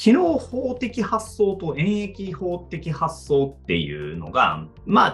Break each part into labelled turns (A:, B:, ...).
A: 機能法的発想と演疫法的発想っていうのが、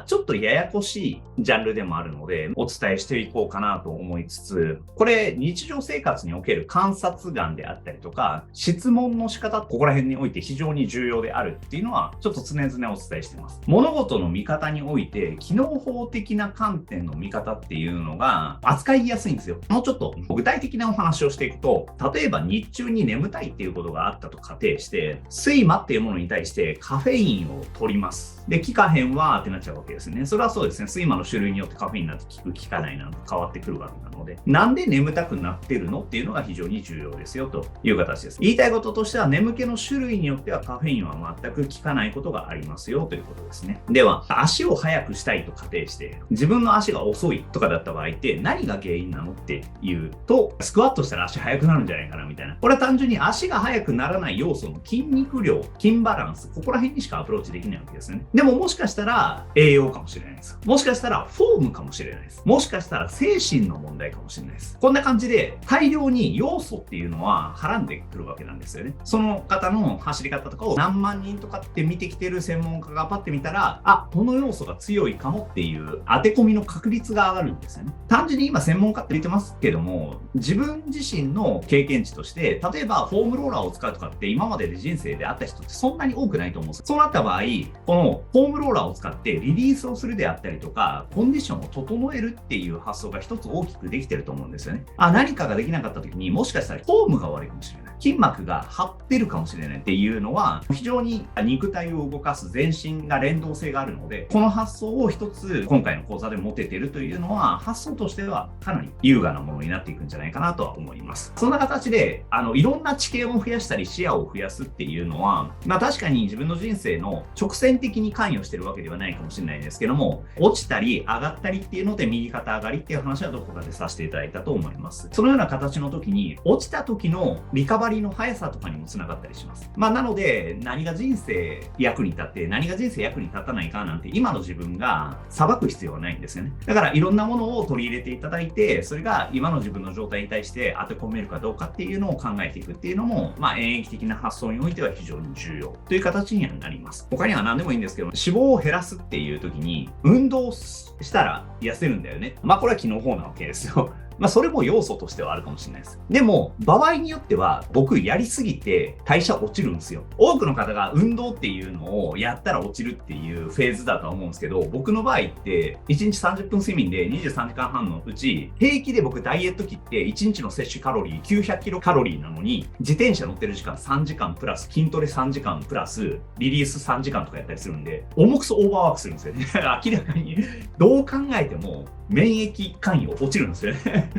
A: ちょっとややこしいジャンルでもあるので、お伝えしていこうかなと思いつつ、これ、日常生活における観察眼であったりとか、質問の仕方、ここら辺において非常に重要であるっていうのは、ちょっと常々お伝えしています。物事の見方において、機能法的な観点の見方っていうのが扱いやすいんですよ。もうちょっと具体的なお話をしていくと、例えば日中に眠たいっていうことがあったと仮定して、睡魔っていうものに対してカフェインを取ります。で、効かへんわーってなっちゃうわけですね。それはそうですね。睡魔の種類によってカフェインなんて効く効かないなんて変わってくるわけなので、なんで眠たくなってるのっていうのが非常に重要ですよという形です。言いたいこととしては、眠気の種類によってはカフェインは全く効かないことがありますよということですね。では、足を速くしたいと仮定して、自分の足が遅いとかだった場合って何が原因なのっていうと、スクワットしたら足速くなるんじゃないかなみたいな。これは単純に足が速くならない要素の筋肉量、筋バランス、ここら辺にしかアプローチできないわけですね。でももしかしたら栄養かもしれないです。もしかしたらフォームかもしれないです。もしかしたら精神の問題かもしれないです。こんな感じで大量に要素っていうのははらんでくるわけなんですよね。その方の走り方とかを何万人とかって見てきてる専門家がパッて見たら、この要素が強いかもっていう当て込みの確率が上がるんですよね。単純に今専門家って言ってますけども、自分自身の経験値として、例えばフォームローラーを使うとかって今までで人生であった人ってそんなに多くないと思うんです。そうなった場合、このフォームローラーを使ってリリースをするであったりとか、コンディションを整えるっていう発想が一つ大きくできてると思うんですよね。何かができなかった時に、もしかしたらフォームが悪いかもしれない。筋膜が張ってるかもしれないっていうのは、非常に肉体を動かす全身が連動性があるので、この発想を一つ今回の講座で持てているというのは、発想としてはかなり優雅なものになっていくんじゃないかなとは思います。そんな形で、いろんな知見を増やしたり視野を増やすっていうのは、確かに自分の人生の直線的に関与してるわけではないかもしれないですけども、落ちたり上がったりっていうので右肩上がりっていう話はどこかでさせていただいたと思います。そのような形の時に、落ちた時のリカバリーの速さとかにもつながったりします。なので、何が人生役に立って、何が人生役に立たないかなんて、今の自分が裁く必要はないんですよね。だからいろんなものを取り入れていただいて、それが今の自分の状態に対して当て込めるかどうかっていうのを考えていくっていうのも、演疫的な発想においては非常に重要という形にはなります。他には何でもいいんですけど、脂肪を減らすっていう時に、運動したら痩せるんだよね。これは機能法なわけですよ。それも要素としてはあるかもしれないです。でも、場合によっては、僕やりすぎて代謝落ちるんですよ。多くの方が運動っていうのをやったら落ちるっていうフェーズだとは思うんですけど、僕の場合って、1日30分睡眠で23時間半のうち、平気で僕ダイエット期って1日の摂取カロリー900キロカロリーなのに、自転車乗ってる時間3時間プラス、筋トレ3時間プラス、リリース3時間とかやったりするんで、重くそオーバーワークするんですよね。明らかに、どう考えても免疫関与落ちるんですよね。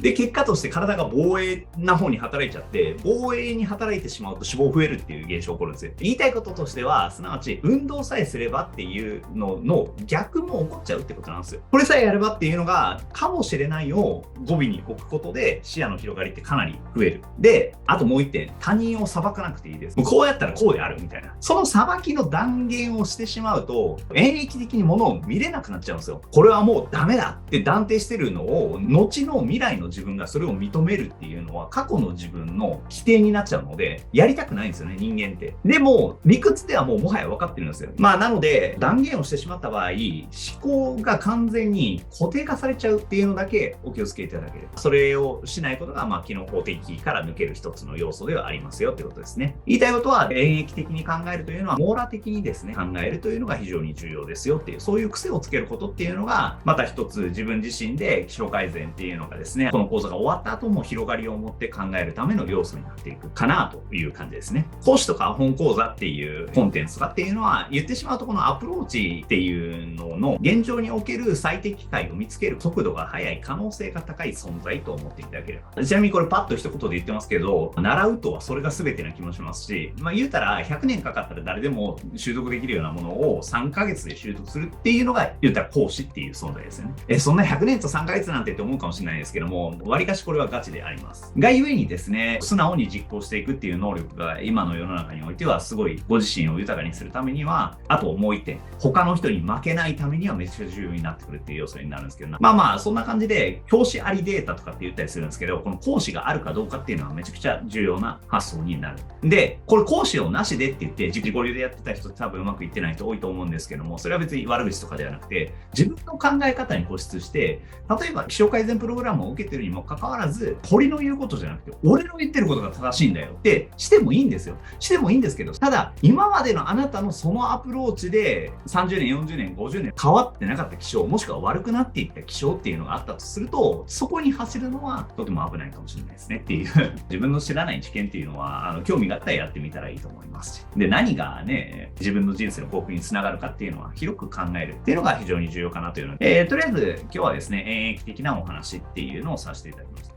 A: で、結果として体が防衛な方に働いちゃって、防衛に働いてしまうと脂肪増えるっていう現象起こるんですよ。言いたいこととしては、すなわち運動さえすればっていうのの逆も起こっちゃうってことなんですよ。これさえやればっていうのが、かもしれないを語尾に置くことで視野の広がりってかなり増える。で、あともう一点、他人を裁かなくていいです。こうやったらこうであるみたいな。その裁きの断言をしてしまうと、演疫的にものを見れなくなっちゃうんですよ。これはもうダメだって断定してるのを、後の未来の自分がそれを認めるっていうのは過去の自分の規定になっちゃうので、やりたくないんですよね、人間って。でも、理屈ではもはや分かってるんですよ。なので、断言をしてしまった場合、思考が完全に固定化されちゃうっていうのだけお気をつけいただければ。それをしないことが、機能法的から抜ける一つの要素ではありますよってことですね。言いたいことは、演疫的に考えるというのは、網羅的にですね、考えるというのが非常に重要ですよっていう、そういう癖をつけることっていうのが、また一つ自分自身で基礎改善っていうのがですね、この講座が終わった後も広がりを持って考えるための要素になっていくかなという感じですね。講師とか本講座っていうコンテンツとかっていうのは、言ってしまうとこのアプローチっていうのの現状における最適解を見つける速度が速い可能性が高い存在と思っていただければ。ちなみにこれパッと一言で言ってますけど、習うとはそれが全てな気もしますし、言うたら100年かかったら誰でも習得できるようなものを3ヶ月で習得するっていうのが言うたら講師っていう存在ですよね。そんな100年と3ヶ月なんてって思うかもしれないですけども、も、わりかしこれはガチであります。がゆえにですね、素直に実行していくっていう能力が今の世の中においてはすごいご自身を豊かにするためには、あともう一点、他の人に負けないためにはめっちゃ重要になってくるっていう要素になるんですけど、そんな感じで、教師ありデータとかって言ったりするんですけど、この講師があるかどうかっていうのはめちゃくちゃ重要な発想になる。で、これ講師をなしでって言って、自己流でやってた人多分うまくいってない人多いと思うんですけども、それは別に悪口とかではなくて、自分の考え方に固執して、例えば気象改善プログラムを受けてるにもかかわらず、鳥の言うことじゃなくて、俺の言ってることが正しいんだよってしてもいいんですよ。してもいいんですけど、ただ、今までのあなたのそのアプローチで、30年、40年、50年変わってなかった気象、もしくは悪くなっていった気象っていうのがあったとすると、そこに走るのはとても危ないかもしれないですねっていう、自分の知らない知見っていうのは、興味があったらやってみたらいいと思いますし。で、何がね、自分の人生の幸福につながるかっていうのは広く考えるっていうのが非常に重要かなというので、とりあえず今日はですね、演疫的なお話っていうのをさせていただきました。